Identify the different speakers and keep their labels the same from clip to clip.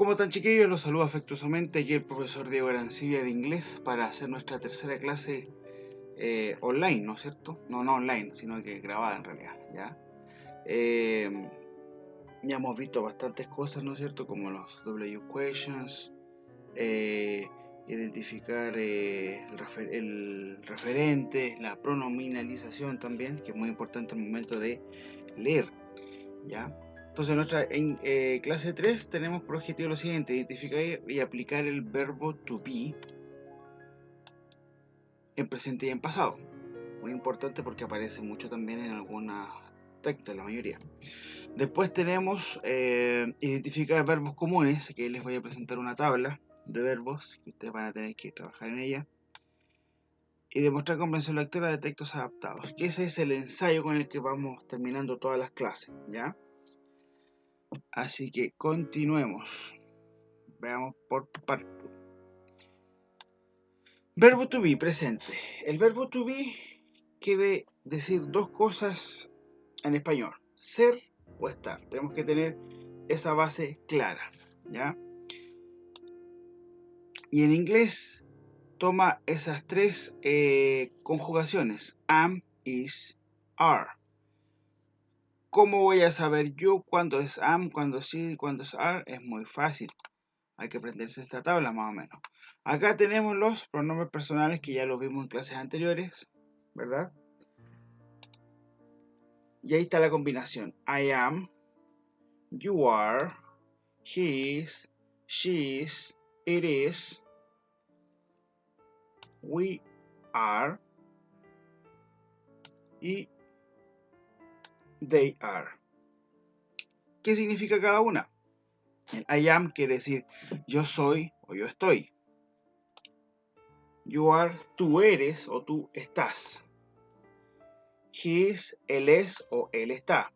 Speaker 1: ¿Cómo están, chiquillos? Los saludo afectuosamente aquí el profesor Diego Arancibia de inglés para hacer nuestra tercera clase online, ¿no es cierto? No online, sino que grabada en realidad, ¿ya? Ya hemos visto bastantes cosas, ¿no es cierto? Como los W questions, identificar el referente, la pronominalización también, que es muy importante al momento de leer, ¿ya? Entonces en nuestra clase 3 tenemos por objetivo lo siguiente: identificar y aplicar el verbo to be en presente y en pasado. Muy importante porque aparece mucho también en algunos textos, la mayoría. Después tenemos identificar verbos comunes, que les voy a presentar una tabla de verbos que ustedes van a tener que trabajar en ella. Y demostrar comprensión lectora de textos adaptados, que ese es el ensayo con el que vamos terminando todas las clases, ¿ya? Así que continuemos. Veamos por parte. Verbo to be, presente. El verbo to be quiere decir dos cosas en español: ser o estar. Tenemos que tener esa base clara, ¿ya? Y en inglés toma esas tres conjugaciones: am, is, are. ¿Cómo voy a saber yo cuándo es am, cuándo es is y cuándo es are? Es muy fácil. Hay que aprenderse esta tabla más o menos. Acá tenemos los pronombres personales que ya los vimos en clases anteriores, ¿verdad? Y ahí está la combinación: I am, you are, he is, she is, it is, we are y they are. ¿Qué significa cada una? El I am quiere decir yo soy o yo estoy. You are, tú eres o tú estás. He is, él es o él está.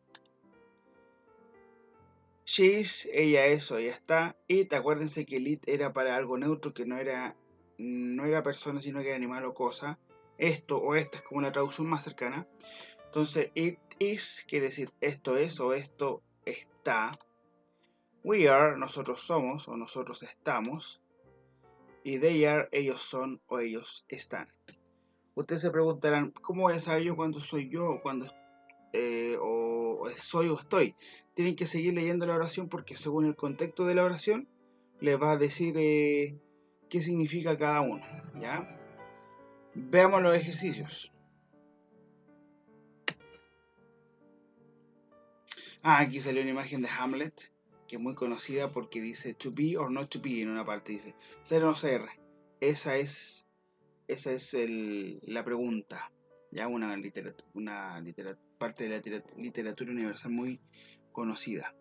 Speaker 1: She is, ella es o ella está. It, acuérdense que el it era para algo neutro, que no era persona, sino que era animal o cosa. Esto o esta es como una traducción más cercana. Entonces, it is quiere decir esto es o esto está. We are, nosotros somos o nosotros estamos. Y they are, ellos son o ellos están. Ustedes se preguntarán, ¿cómo voy a saber yo cuándo soy yo o cuándo o soy o estoy? Tienen que seguir leyendo la oración, porque según el contexto de la oración les va a decir qué significa cada uno, ¿ya? Veamos los ejercicios. Aquí salió una imagen de Hamlet, que es muy conocida porque dice to be or not to be. En una parte dice ser o no ser. Esa es la pregunta, ya una parte de la literatura universal muy conocida.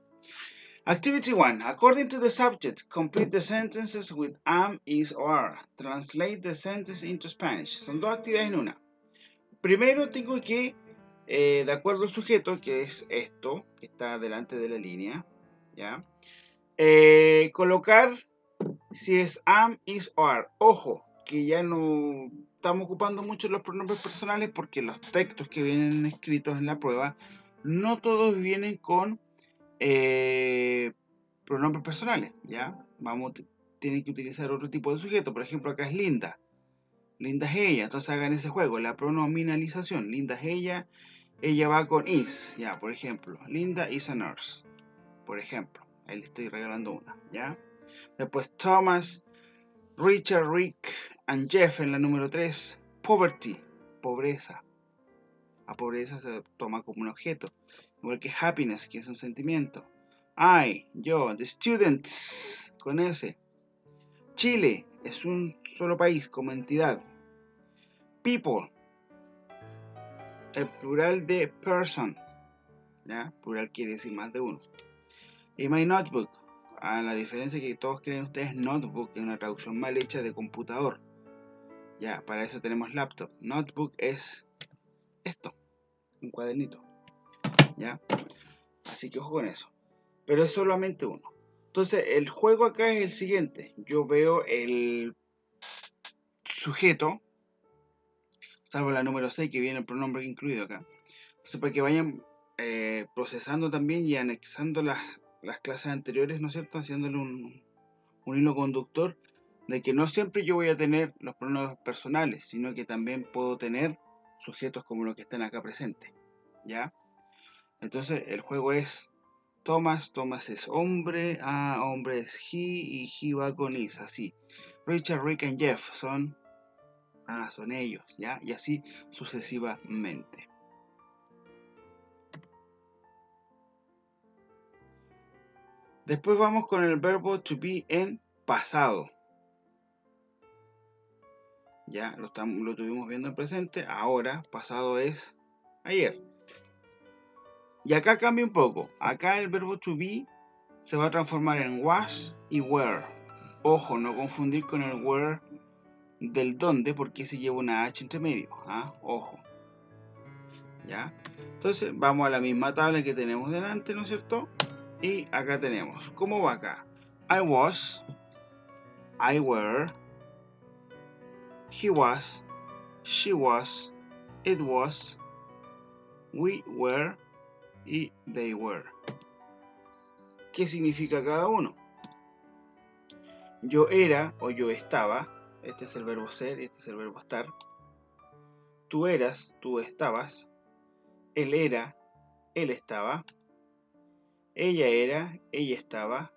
Speaker 1: Activity 1. According to the subject, complete the sentences with am, is or are. Translate the sentence into Spanish. Son dos actividades en una. Primero tengo que, de acuerdo al sujeto, que es esto, que está delante de la línea, ¿ya? Colocar si es am, is or are. Ojo, que ya no estamos ocupando mucho los pronombres personales, porque los textos que vienen escritos en la prueba no todos vienen con pronombres personales, ¿ya? Tienen que utilizar otro tipo de sujeto. Por ejemplo, acá es Linda. Linda es ella, entonces hagan ese juego, la pronominalización. Linda es ella va con is, ya, por ejemplo. Linda is a nurse, por ejemplo. Ahí le estoy regalando una, ¿ya? Después Thomas, Richard, Rick and Jeff en la número 3. Poverty, pobreza. A pobreza se toma como un objeto. Igual que happiness, que es un sentimiento. I, yo, the students, con S. Chile es un solo país como entidad. People, el plural de person, ¿ya? Plural quiere decir más de uno. Y my notebook, a la diferencia que todos creen ustedes, notebook es una traducción mal hecha de computador. Ya, para eso tenemos laptop. Notebook es esto, un cuadernito, ¿ya? Así que ojo con eso. Pero es solamente uno. Entonces, el juego acá es el siguiente. Yo veo el sujeto, salvo la número 6 que viene el pronombre incluido acá. Entonces, para que vayan procesando también y anexando las clases anteriores, ¿no es cierto? Haciéndole un hilo conductor de que no siempre yo voy a tener los pronombres personales, sino que también puedo tener sujetos como los que están acá presentes, ¿ya? Entonces el juego es Thomas es hombre, hombre es he, y he va con is, así. Richard, Rick y Jeff son ellos, ¿ya? Y así sucesivamente. Después vamos con el verbo to be en pasado. Ya lo tuvimos viendo en presente, ahora pasado es ayer. Y acá cambia un poco. Acá el verbo to be se va a transformar en was y were. Ojo, no confundir con el were del dónde, porque se lleva una H entre medio. Ojo. ¿Ya? Entonces vamos a la misma tabla que tenemos delante, ¿no es cierto? Y acá tenemos, ¿cómo va acá? I was, I were, he was, she was, it was, we were y they were. ¿Qué significa cada uno? Yo era o yo estaba, este es el verbo ser, este es el verbo estar. Tú eras, tú estabas. Él era, él estaba. Ella era, ella estaba.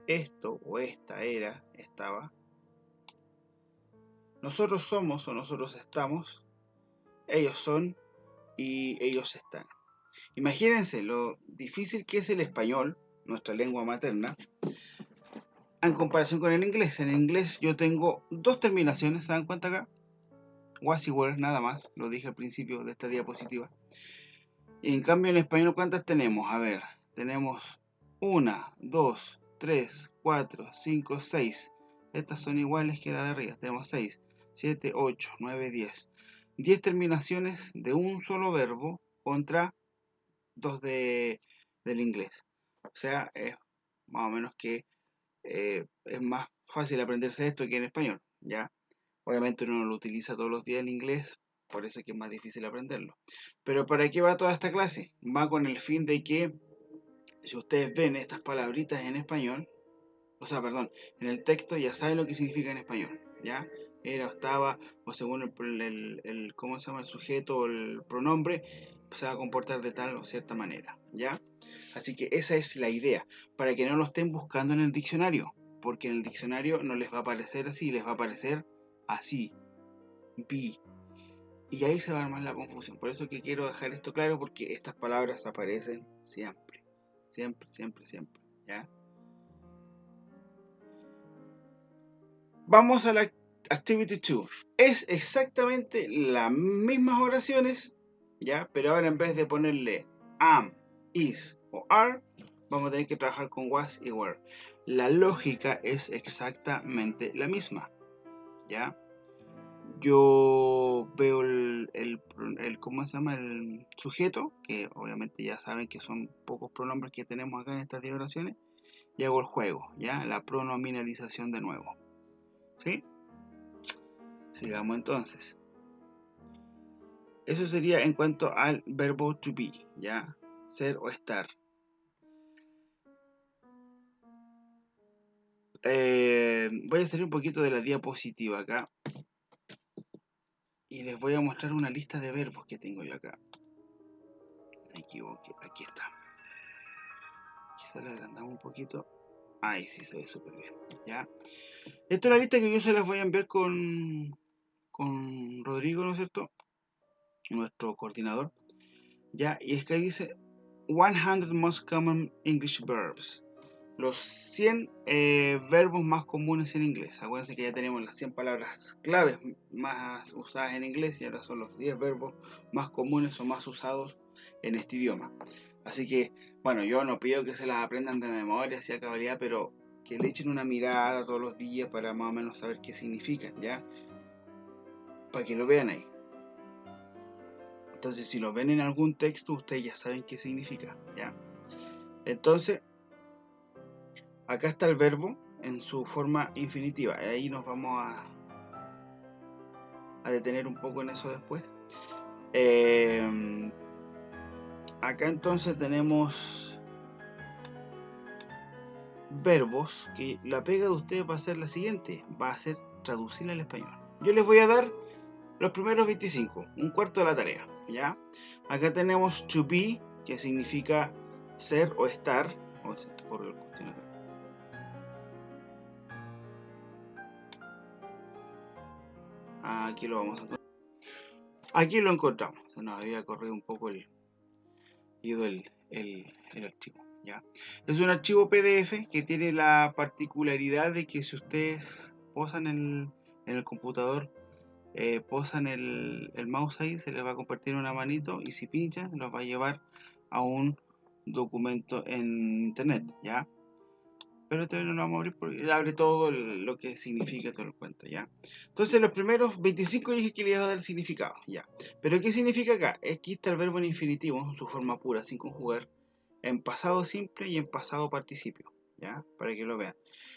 Speaker 1: Esto o esta era, estaba. Nosotros somos o nosotros estamos. Ellos son y ellos están. Imagínense lo difícil que es el español, nuestra lengua materna, en comparación con el inglés. En el inglés yo tengo dos terminaciones, ¿se dan cuenta acá? Was y were, nada más, lo dije al principio de esta diapositiva. Y en cambio en español, ¿cuántas tenemos? A ver, tenemos 1, 2, 3, 4, 5, 6. Estas son iguales que la de arriba. Tenemos 6, 7, 8, 9, 10. 10 terminaciones de un solo verbo contra 2 del inglés. O sea, es más o menos que es más fácil aprenderse esto que en español, ¿ya? Obviamente uno no lo utiliza todos los días en inglés, por eso es que es más difícil aprenderlo. Pero ¿para qué va toda esta clase? Va con el fin de que, si ustedes ven estas palabritas en español, o sea, perdón, en el texto ya saben lo que significa en español, ¿ya? Era o estaba, o según ¿cómo se llama? El sujeto o el pronombre, se va a comportar de tal o cierta manera, ¿ya? Así que esa es la idea, para que no lo estén buscando en el diccionario, porque en el diccionario no les va a aparecer así, les va a aparecer así, be. Y ahí se va a armar la confusión. Por eso que quiero dejar esto claro, porque estas palabras aparecen siempre, siempre, siempre, siempre, ¿ya? Vamos a la Activity 2. Es exactamente las mismas oraciones, ¿ya? Pero ahora en vez de ponerle am, is o are, vamos a tener que trabajar con was y were. La lógica es exactamente la misma, ¿ya? Yo veo ¿cómo se llama? El sujeto, que obviamente ya saben que son pocos pronombres que tenemos acá en estas 10 oraciones, y hago el juego, ¿ya? La pronominalización de nuevo, ¿sí? Sigamos entonces. Eso sería en cuanto al verbo to be, ¿ya? Ser o estar. Voy a salir un poquito de la diapositiva acá. Y les voy a mostrar una lista de verbos que tengo yo acá. Me equivoqué, aquí está. Quizá la agrandamos un poquito. Ahí sí se ve súper bien, ¿ya? Esta es la lista que yo se las voy a enviar con Rodrigo, ¿no es cierto? Nuestro coordinador, ¿ya? Y es que ahí dice 100 most common English verbs. Los 100 verbos más comunes en inglés. Acuérdense que ya tenemos las 100 palabras claves más usadas en inglés y ahora son los 10 verbos más comunes o más usados en este idioma. Así que, bueno, yo no pido que se las aprendan de memoria, así a cabalidad, pero que le echen una mirada todos los días para más o menos saber qué significan, ¿ya? Para que lo vean ahí. Entonces, si lo ven en algún texto, ustedes ya saben qué significa, ¿ya? Entonces, acá está el verbo en su forma infinitiva. Ahí nos vamos a detener un poco en eso después. Acá entonces tenemos verbos que la pega de ustedes va a ser la siguiente, va a ser traducirla al español. Yo les voy a dar los primeros 25, un cuarto de la tarea, ¿ya? Acá tenemos to be, que significa ser o estar. Por el cuestión acá. Aquí lo vamos a encontrar. Aquí lo encontramos. Se nos había corrido un poco el archivo, ¿ya? Es un archivo PDF que tiene la particularidad de que si ustedes posan en el computador, posan el mouse ahí, se les va a compartir una manito y si pinchan, los va a llevar a un documento en internet, ¿ya? Pero todavía no lo vamos a abrir porque abre todo lo que significa todo el cuento, ¿ya? Entonces los primeros 25 dije que le iba a dar significado, ¿ya? Pero ¿qué significa acá? Aquí está el verbo en infinitivo, en su forma pura, sin conjugar, en pasado simple y en pasado participio, ¿ya? Para que lo vean.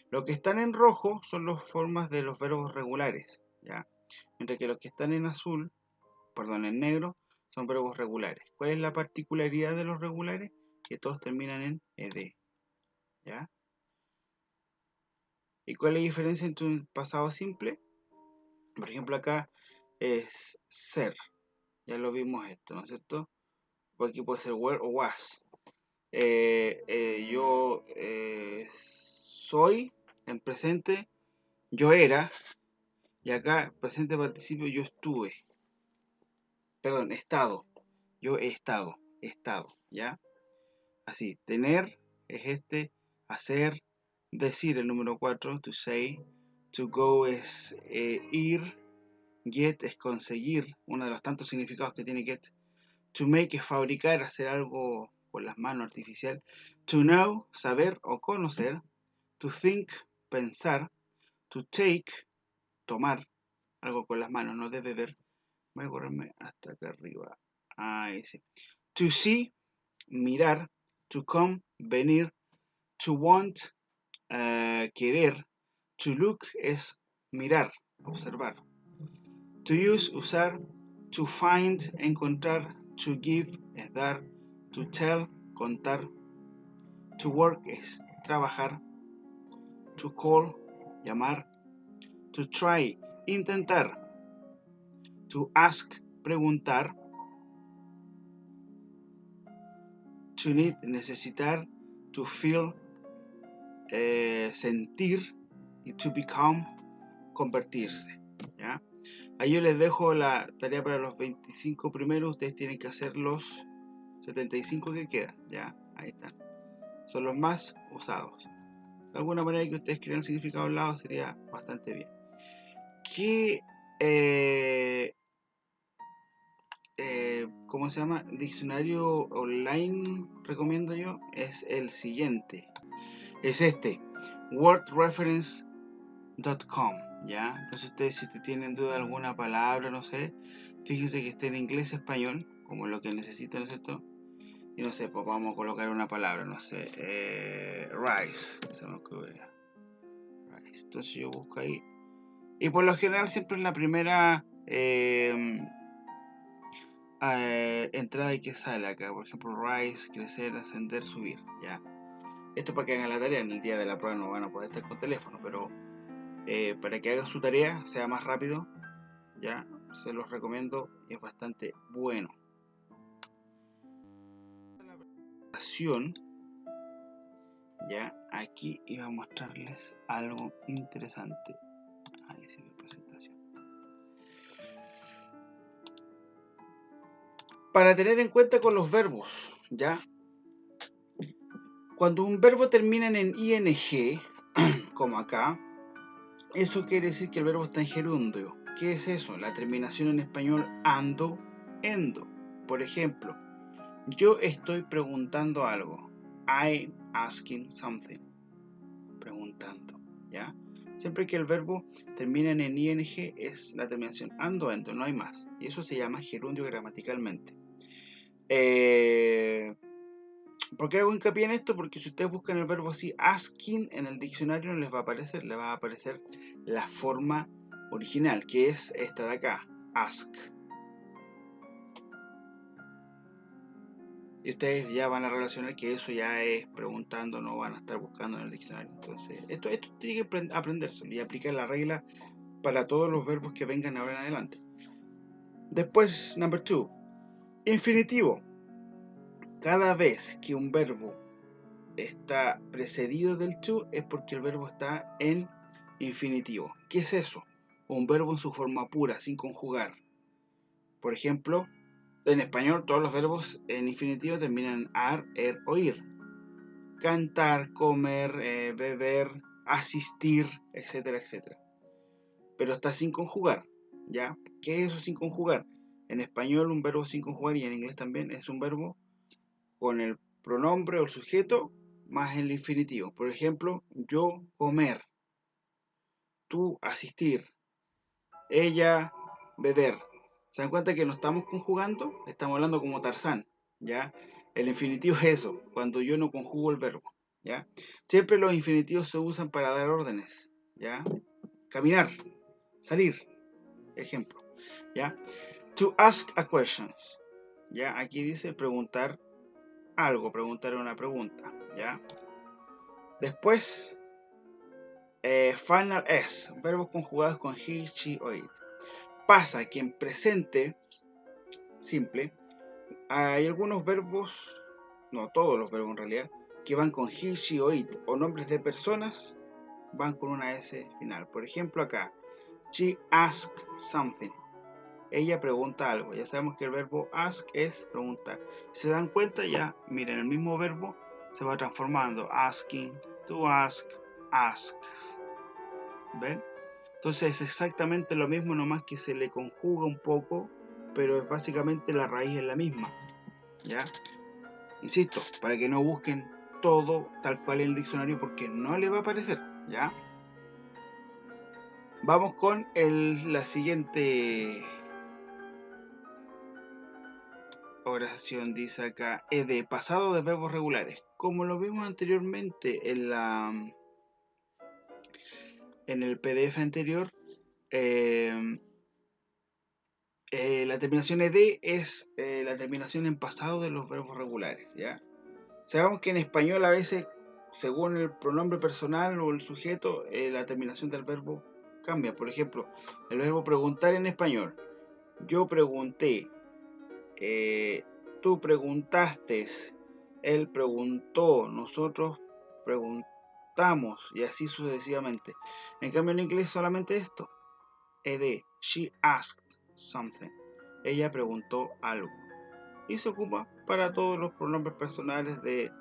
Speaker 1: Los que están en rojo son las formas de los verbos regulares, ¿ya? Mientras que los que están en azul, perdón, en negro, son verbos regulares. ¿Cuál es la particularidad de los regulares? Que todos terminan en ed, ¿ya? ¿Y cuál es la diferencia entre un pasado simple? Por ejemplo, acá es ser. Ya lo vimos esto, ¿no es cierto? Aquí puede ser were o was. Yo soy, en presente, yo era. Y acá, presente participio, yo estuve. Perdón, estado. Yo he estado. ¿Ya? Así, tener es este, hacer, decir el número 4, to say. To go es ir. Get es conseguir, uno de los tantos significados que tiene get. To make es fabricar, hacer algo con las manos, artificial. To know, saber o conocer. To think, pensar. To take, tomar, algo con las manos, no de beber. Voy a correrme hasta acá arriba. Ahí sí. To see, mirar. To come, venir. To want, querer. To look es mirar, observar. To use, usar. To find, encontrar. To give, es dar. To tell, contar. To work es trabajar. To call, llamar. To try, intentar. To ask, preguntar. To need, necesitar. To feel, sentir. Y to become, convertirse, ¿ya? Ahí yo les dejo la tarea para los 25 primeros. Ustedes tienen que hacer los 75 que quedan, ¿ya? Ahí están. Son los más usados. De alguna manera que ustedes crean significado al lado sería bastante bien. ¿Qué ¿cómo se llama? Diccionario online recomiendo yo? Es el siguiente. Es este, wordreference.com, ¿ya? Entonces ustedes si tienen duda de alguna palabra, no sé, fíjense que esté en inglés español, como lo que necesitan, ¿no es cierto? Y no sé, pues vamos a colocar una palabra, no sé, rice, se me ocurre. Rice. Entonces yo busco ahí. Y por lo general siempre en la primera entrada y que sale acá, por ejemplo, rise, crecer, ascender, subir, ¿ya? Esto para que hagan la tarea, en el día de la prueba no van a poder estar con teléfono, pero para que hagan su tarea, sea más rápido, ¿ya? Se los recomiendo y es bastante bueno. La presentación, ¿ya? Aquí iba a mostrarles algo interesante. Ahí sí, mi presentación. Para tener en cuenta con los verbos, ¿ya? Cuando un verbo termina en ing, como acá, eso quiere decir que el verbo está en gerundio. ¿Qué es eso? La terminación en español ando, endo. Por ejemplo, yo estoy preguntando algo. I'm asking something. Preguntando, ¿ya? Siempre que el verbo termina en ing es la terminación ando, endo, no hay más. Y eso se llama gerundio gramaticalmente. ¿Por qué hago hincapié en esto? Porque si ustedes buscan el verbo así, asking, en el diccionario no les va a aparecer la forma original, que es esta de acá, ask. Y ustedes ya van a relacionar que eso ya es preguntando, no van a estar buscando en el diccionario. Entonces, esto tiene que aprenderse y aplicar la regla para todos los verbos que vengan ahora en adelante. Después, number 2, infinitivo. Cada vez que un verbo está precedido del to es porque el verbo está en infinitivo. ¿Qué es eso? Un verbo en su forma pura, sin conjugar. Por ejemplo, en español todos los verbos en infinitivo terminan en ar, er o ir. Cantar, comer, beber, asistir, etcétera, etcétera. Pero está sin conjugar, ¿ya? ¿Qué es eso sin conjugar? En español un verbo sin conjugar y en inglés también es un verbo con el pronombre o el sujeto más el infinitivo. Por ejemplo, yo comer, tú asistir, ella beber. ¿Se dan cuenta que no estamos conjugando? Estamos hablando como Tarzán, ¿ya? El infinitivo es eso, cuando yo no conjugo el verbo, ¿ya? Siempre los infinitivos se usan para dar órdenes, ¿ya? Caminar, salir, ejemplo, ¿ya? To ask a question, ¿ya? Aquí dice preguntar algo, preguntar una pregunta, ¿ya? Después, final S, verbos conjugados con he, she o it. Pasa que en presente simple hay algunos verbos, no todos los verbos en realidad, que van con he, she o it, o nombres de personas van con una S final. Por ejemplo acá, she asked something. Ella pregunta algo. Ya sabemos que el verbo ask es preguntar. Si se dan cuenta ya, miren, el mismo verbo se va transformando. Asking, to ask, asks. ¿Ven? Entonces es exactamente lo mismo, nomás que se le conjuga un poco, pero es básicamente la raíz es la misma. ¿Ya? Insisto, para que no busquen todo tal cual en el diccionario porque no le va a aparecer. ¿Ya? Vamos con la siguiente oración, dice acá, de pasado de verbos regulares. Como lo vimos anteriormente en el PDF anterior, la terminación ed es la terminación en pasado de los verbos regulares, ¿ya? Sabemos que en español a veces, según el pronombre personal o el sujeto, la terminación del verbo cambia. Por ejemplo, el verbo preguntar en español. Yo pregunté, tú preguntaste, él preguntó, nosotros preguntamos y así sucesivamente. En cambio en inglés solamente esto, ed, she asked something, ella preguntó algo, y se ocupa para todos los pronombres personales desde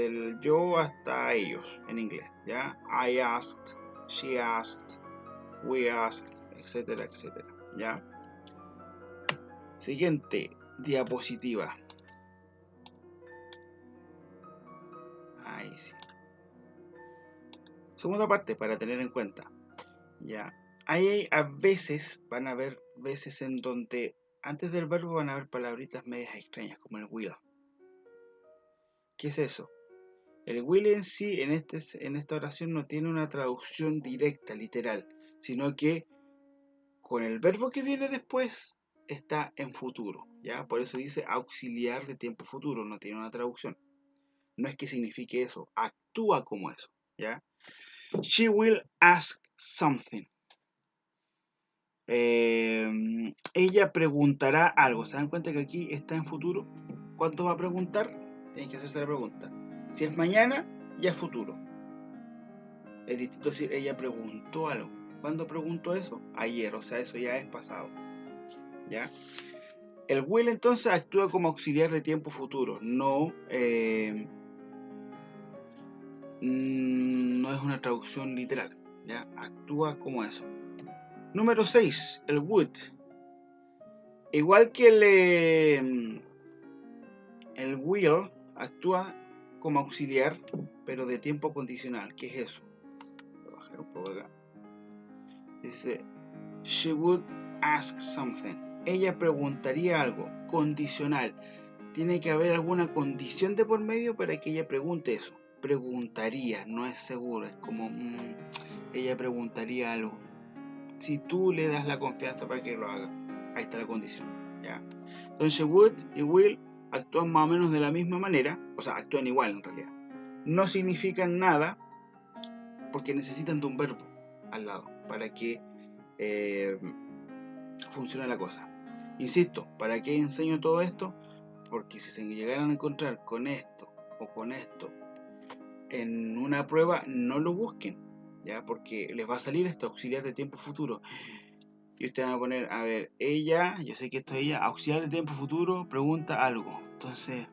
Speaker 1: el yo hasta ellos en inglés, ¿ya? I asked, she asked, we asked, etcétera, etcétera, ¿ya? Siguiente diapositiva. Ahí sí. Segunda parte para tener en cuenta. Ya. Ahí a veces van a haber veces en donde antes del verbo van a haber palabritas medias extrañas como el will. ¿Qué es eso? El will en sí en esta oración no tiene una traducción directa, literal, sino que con el verbo que viene después está en futuro, ¿ya? Por eso dice auxiliar de tiempo futuro, no tiene una traducción. No es que signifique eso, actúa como eso, ¿ya? She will ask something. Ella preguntará algo. ¿Se dan cuenta que aquí está en futuro? ¿Cuánto va a preguntar? Tienen que hacerse la pregunta. Si es mañana, ya es futuro. Es distinto decir, ella preguntó algo. ¿Cuándo preguntó eso? Ayer, o sea, eso ya es pasado. ¿Ya? El will entonces actúa como auxiliar de tiempo futuro. No es una traducción literal. ¿Ya? Actúa como eso. Número 6, el would. Igual que el will actúa como auxiliar, pero de tiempo condicional. ¿Qué es eso? Voy a bajar un poco acá. Dice, she would ask something. Ella preguntaría algo, condicional. Tiene que haber alguna condición de por medio para que ella pregunte eso. Preguntaría, no es seguro, es como ella preguntaría algo. Si tú le das la confianza para que lo haga, ahí está la condición, ¿ya? Entonces would y will actúan más o menos de la misma manera, o sea, actúan igual en realidad. No significan nada porque necesitan de un verbo al lado para que funcione la cosa. Insisto, ¿para qué enseño todo esto? Porque si se llegaran a encontrar con esto o con esto en una prueba, no lo busquen, ¿ya? Porque les va a salir esto, auxiliar de tiempo futuro. Y ustedes van a poner, a ver, ella, yo sé que esto es ella, auxiliar de tiempo futuro, pregunta algo. Entonces,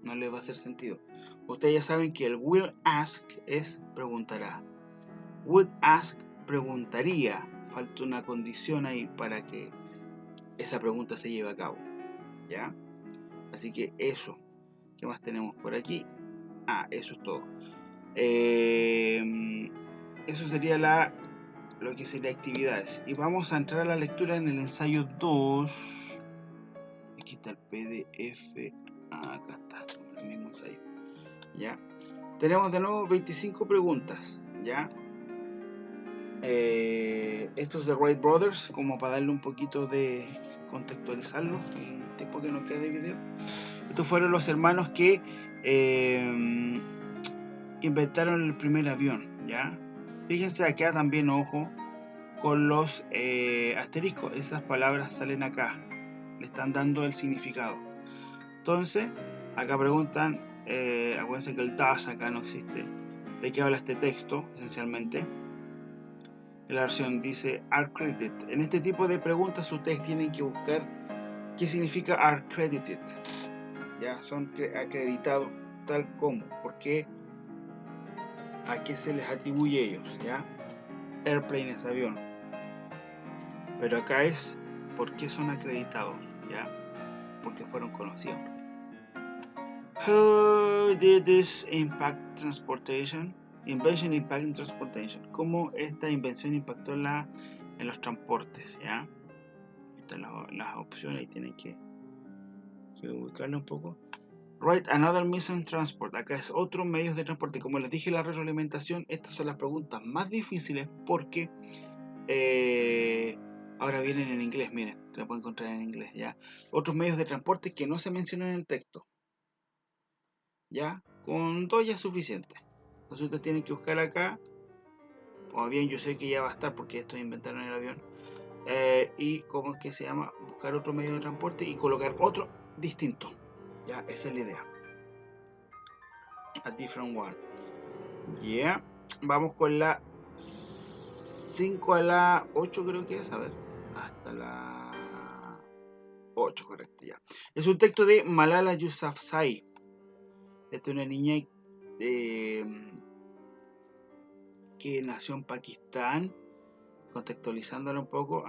Speaker 1: no les va a hacer sentido. Ustedes ya saben que el will ask es preguntará. Would ask preguntaría. Falta una condición ahí para que esa pregunta se lleve a cabo, ¿ya? Así que eso. ¿Qué más tenemos por aquí? Eso es todo. Eso sería lo que sería actividades. Y vamos a entrar a la lectura en el ensayo 2. Aquí está el PDF. Acá está, el mismo ensayo. ¿Ya? Tenemos de nuevo 25 preguntas. ¿Ya? Esto es de Wright Brothers, como para darle un poquito de contextualizarlo en el tiempo que nos queda de video. Estos fueron los hermanos que inventaron el primer avión, ¿ya? Fíjense acá también, ojo, con los asteriscos, esas palabras salen acá, le están dando el significado. Entonces, acá preguntan, acuérdense que el does acá no existe, ¿de qué habla este texto, esencialmente? La versión dice are credited. En este tipo de preguntas ustedes tienen que buscar qué significa are credited. Ya son acreditados tal como, porque a qué se les atribuye ellos, ya. Airplane es avión, pero acá es por qué son acreditados, ya, porque fueron conocidos. How did this impact transportation? Invention impact transportation. ¿Cómo esta invención impactó en los transportes, ya? Están las opciones y tienen que ubicarle un poco. Right, another means of transport. Acá es otro medio de transporte. Como les dije, la retroalimentación, estas son las preguntas más difíciles porque ahora vienen en inglés, miren, te la pueden encontrar en inglés, ¿ya? Otros medios de transporte que no se mencionan en el texto, ¿ya? Con dos ya es suficiente. Entonces ustedes tienen que buscar acá, o bien yo sé que ya va a estar porque esto inventaron el avión, y cómo es que se llama, buscar otro medio de transporte y colocar otro distinto, ¿ya? Esa es la idea. A different one. Yeah. Vamos con la 5 a la 8 creo que es, a ver, hasta la 8, correcto, ya. Es un texto de Malala Yousafzai. Esta es una niña que nació en Pakistán, contextualizándola un poco.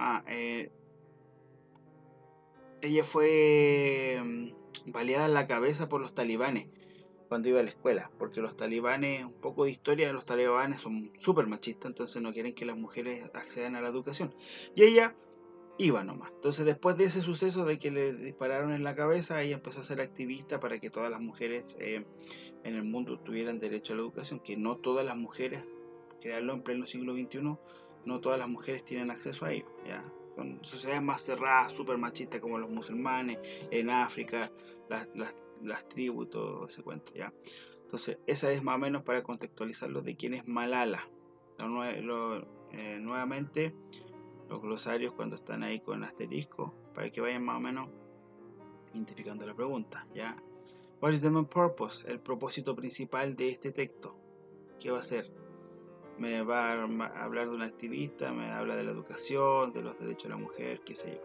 Speaker 1: Ella fue baleada en la cabeza por los talibanes cuando iba a la escuela, porque los talibanes, un poco de historia, los talibanes son súper machistas, entonces no quieren que las mujeres accedan a la educación. Y ella iba nomás. Entonces después de ese suceso de que le dispararon en la cabeza, ella empezó a ser activista para que todas las mujeres en el mundo tuvieran derecho a la educación, que no todas las mujeres, crearlo en pleno siglo XXI, no todas las mujeres tienen acceso a ello, ¿ya? Son sociedades más cerradas, súper machistas como los musulmanes, en África, las tribus y todo ese cuento, ¿ya? Entonces esa es más o menos para contextualizarlo de quién es Malala. Nuevamente los glosarios cuando están ahí con asterisco para que vayan más o menos identificando la pregunta, ¿ya? What is the main purpose? El propósito principal de este texto. ¿Qué va a hacer? Me va a hablar de un activista, me habla de la educación, de los derechos de la mujer, qué sé yo.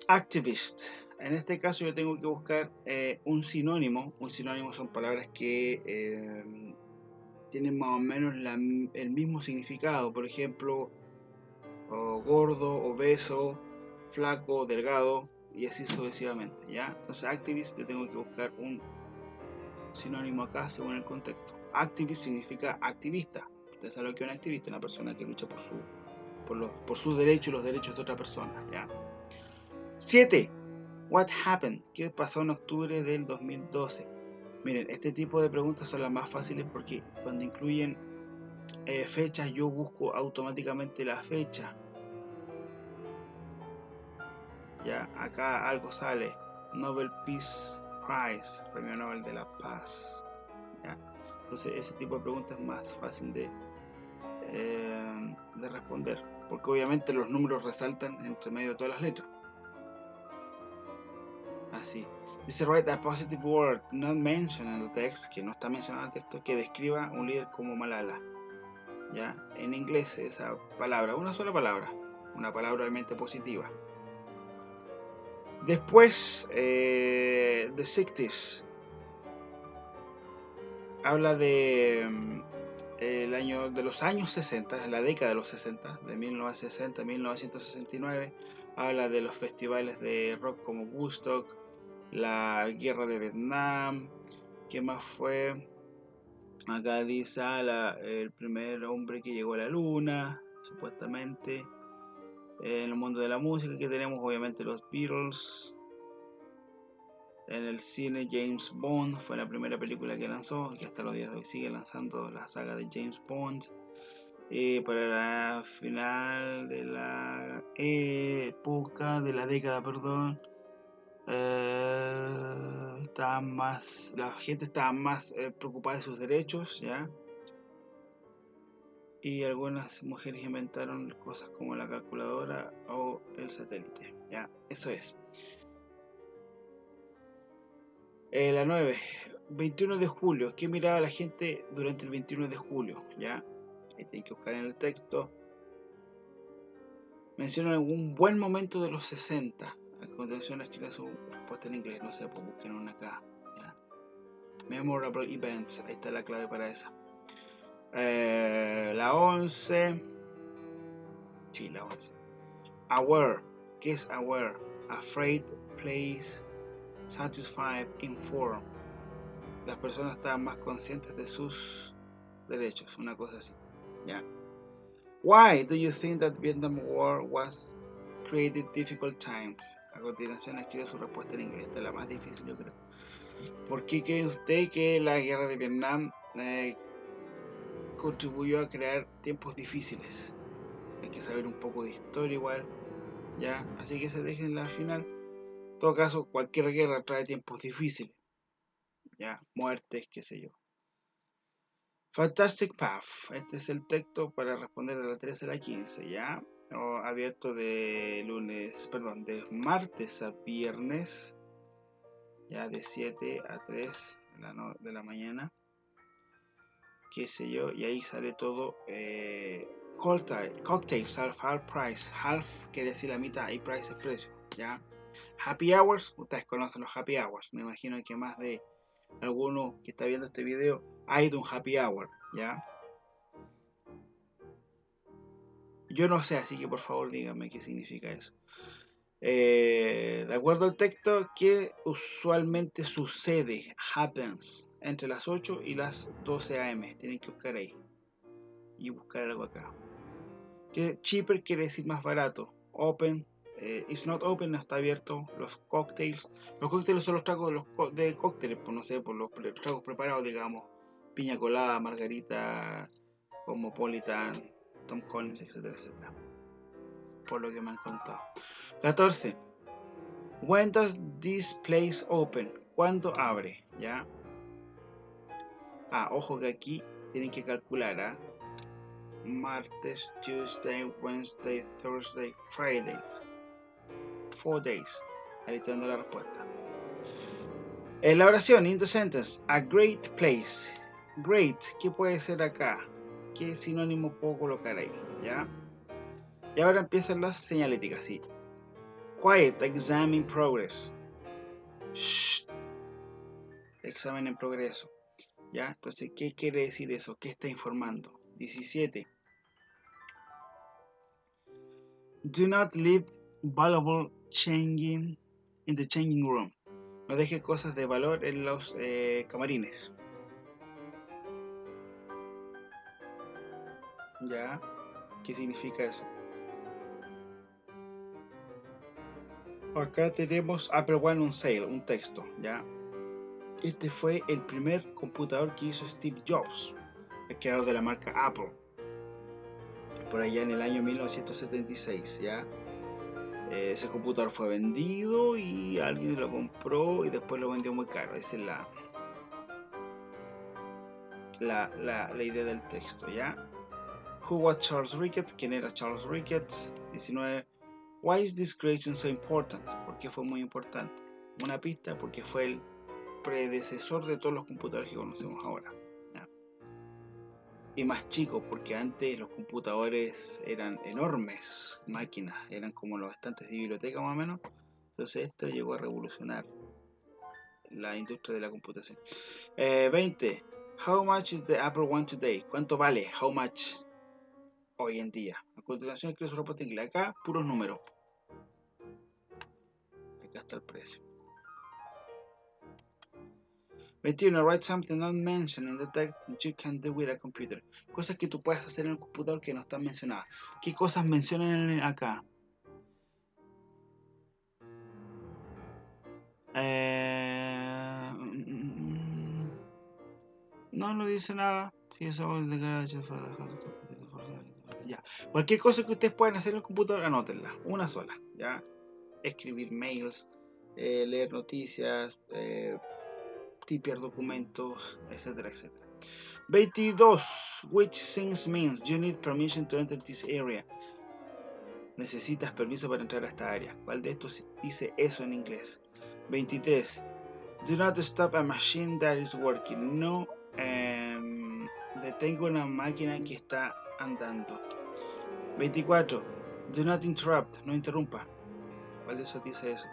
Speaker 1: Activist. En este caso yo tengo que buscar un sinónimo. Un sinónimo son palabras que tienen más o menos el mismo significado. Por ejemplo, gordo, obeso, flaco, delgado y así sucesivamente, ¿ya? Entonces activist yo tengo que buscar un sinónimo acá según el contexto. Activist significa activista. Ustedes saben lo que es un activista, una persona que lucha por sus derechos y los derechos de otra persona, ¿ya? 7. What happened? ¿Qué pasó en octubre del 2012? Miren, este tipo de preguntas son las más fáciles porque cuando incluyen fechas yo busco automáticamente la fecha. ya, acá algo sale, Nobel Peace Prize, premio Nobel de la Paz, ya. Entonces ese tipo de preguntas es más fácil de responder, porque obviamente los números resaltan entre medio de todas las letras. Así. Dice, write a positive word not mentioned in the text, que no está mencionado en el texto, que describa un líder como Malala. ¿Ya? En inglés esa palabra, una sola palabra, una palabra realmente positiva. Después, The 60s. Habla de los años 60, la década de los 60, de 1960 a 1969. Habla de los festivales de rock como Woodstock, la guerra de Vietnam. ¿Qué más fue? Acá dice el primer hombre que llegó a la luna, supuestamente. En el mundo de la música, que tenemos obviamente los Beatles. En el cine, James Bond fue la primera película que lanzó, que hasta los días de hoy sigue lanzando la saga de James Bond. Para la final de la época, de la década, perdón, la gente estaba más preocupada de sus derechos, ¿ya? Y algunas mujeres inventaron cosas como la calculadora o el satélite, ¿ya? Eso es. La 9, 21 de julio. ¿Qué miraba la gente durante el 21 de julio? ¿Ya? Ahí tienen que buscar en el texto. Menciona algún buen momento de los 60. A continuación escribe su respuesta en inglés. No sé, pues busquen una acá. ¿Ya? Memorable events. Ahí está la clave para esa. La 11. Sí, la 11. Aware. ¿Qué es aware? Afraid, pleased, satisfied, informed. Las personas estaban más conscientes de sus derechos, una cosa así. ¿Ya? Why do you think that Vietnam War was created difficult times? A continuación escribe su respuesta en inglés. Esta es la más difícil, yo creo. ¿Por qué cree usted que la guerra de Vietnam contribuyó a crear tiempos difíciles? Hay que saber un poco de historia igual, ¿ya? Así que se dejen la final. En todo caso, cualquier guerra trae tiempos difíciles, ¿ya? Muertes, qué sé yo. Fantastic Path. Este es el texto para responder a la 13 a la 15, ¿ya? Abierto de martes a viernes, ya de 7 a 3 de la mañana, qué sé yo, y ahí sale todo. Cocktails, half price. Half quiere decir la mitad y price es precio, ¿ya? Happy hours, ustedes conocen los happy hours, me imagino que más de alguno que está viendo este video ha ido a un happy hour, ¿ya? Yo no sé, así que por favor díganme qué significa eso. De acuerdo al texto, ¿qué usualmente sucede? Happens entre las 8 y las 12 am. Tienen que buscar ahí y buscar algo acá. ¿Qué cheaper quiere decir más barato? Open, it's not open, no está abierto. Los cocktails son los tragos de cócteles, pues no sé, por los tragos preparados, digamos, piña colada, margarita, cosmopolitan, Tom Collins, etcétera, etcétera, por lo que me han contado. 14. When does this place open? ¿Cuándo abre? ¿Ya? Ojo que aquí tienen que calcular, ¿ah? Martes, Tuesday, Wednesday, Thursday, Friday. 4 days. Ahí está dando la respuesta. En la oración, in the sentence, a great place. Great, ¿qué puede ser acá? ¿Qué sinónimo puedo colocar ahí? ¿Ya? Y ahora empiezan las señaléticas, sí. Quiet, exam in progress. Shh. Examen en progreso. ¿Ya? Entonces, ¿qué quiere decir eso? ¿Qué está informando? 17. Do not leave valuable changing in the changing room. No deje cosas de valor en los camarines. ¿Ya? ¿Qué significa eso? Acá tenemos Apple One on Sale, un texto, ¿ya? Este fue el primer computador que hizo Steve Jobs, el creador de la marca Apple, por allá en el año 1976, ¿ya? Ese computador fue vendido y alguien lo compró y después lo vendió muy caro. Esa es la idea del texto, ¿ya? Who was Charles Ricketts? ¿Quién era Charles Ricketts? 19. Why is this creation so important? ¿Por qué fue muy importante? Una pista, porque fue el predecesor de todos los computadores que conocemos ahora, ¿ya? Y más chicos, porque antes los computadores eran enormes máquinas, eran como los estantes de biblioteca más o menos. Entonces esto llegó a revolucionar la industria de la computación. 20. How much is the Apple One today? ¿Cuánto vale? How much hoy en día. A continuación escribe su respuesta en inglés. Acá puros números. Acá está el precio. 21. Write something not mentioned in the text you can do with a computer. Cosas que tú puedes hacer en el computador que no están mencionadas. ¿Qué cosas mencionan acá? No dice nada. Ya. Cualquier cosa que ustedes puedan hacer en el computador, anótenla. Una sola. ¿Ya? Escribir mails, leer noticias, tipear documentos, etcétera, etcétera. 22. Which things means you need permission to enter this area? Necesitas permiso para entrar a esta área. ¿Cuál de estos dice eso en inglés? 23. Do not stop a machine that is working. No detengo una máquina que está andando. 24. Do not interrupt. No interrumpa. ¿Cuál de esos dice eso?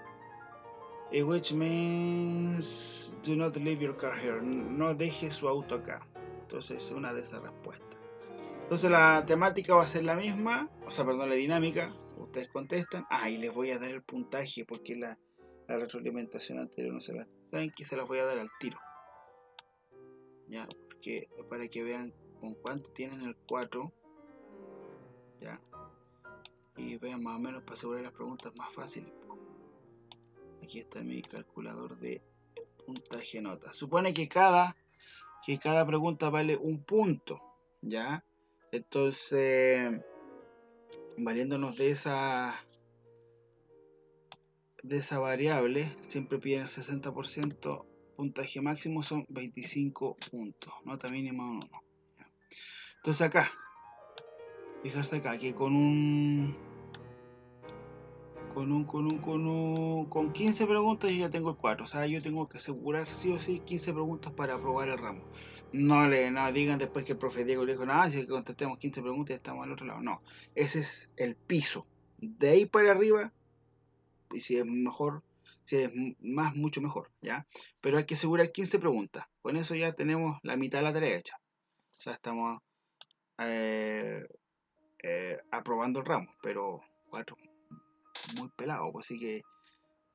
Speaker 1: Which means do not leave your car here. No deje su auto acá. Entonces es una de esas respuestas. Entonces la temática va a ser la misma, o sea, perdón, la dinámica. Ustedes contestan. Y les voy a dar el puntaje porque la retroalimentación anterior no se la... ¿Saben qué? Se las voy a dar al tiro. Ya, porque para que vean con cuánto tienen el 4. Ya. Y vean más o menos para asegurar las preguntas más fáciles. Aquí está mi calculador de puntaje nota. Supone que cada pregunta vale un punto, ¿ya? Entonces, valiéndonos de esa variable, siempre piden el 60%, puntaje máximo son 25 puntos, nota mínima 1. ¿Ya? Entonces acá, fijarse acá que con 15 preguntas yo ya tengo el 4. O sea, yo tengo que asegurar sí o sí 15 preguntas para aprobar el ramo. No digan después que el profe Diego le dijo, si contestemos 15 preguntas ya estamos al otro lado. No, ese es el piso. De ahí para arriba, y si es mejor, si es más, mucho mejor, ¿ya? Pero hay que asegurar 15 preguntas. Con eso ya tenemos la mitad de la tarea hecha. O sea, estamos aprobando el ramo, pero 4 muy pelado, pues así que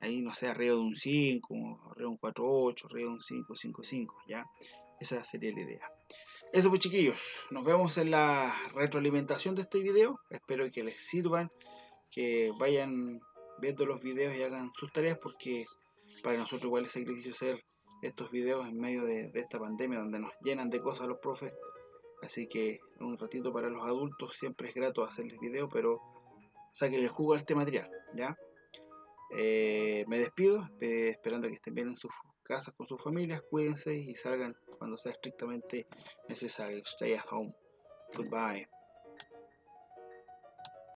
Speaker 1: ahí no sé, arriba de un 5, arriba de un 4.8, arriba de un 5.55, ¿ya? Esa sería la idea. Eso pues chiquillos, nos vemos en la retroalimentación de este video. Espero que les sirvan, que vayan viendo los videos y hagan sus tareas, porque para nosotros igual es sacrificio hacer estos videos en medio de esta pandemia donde nos llenan de cosas los profes. Así que un ratito para los adultos siempre es grato hacerles videos, pero saquen el jugo a este material, ¿ya? Me despido, esperando que estén bien en sus casas con sus familias. Cuídense y salgan cuando sea estrictamente necesario. Stay at home. Goodbye.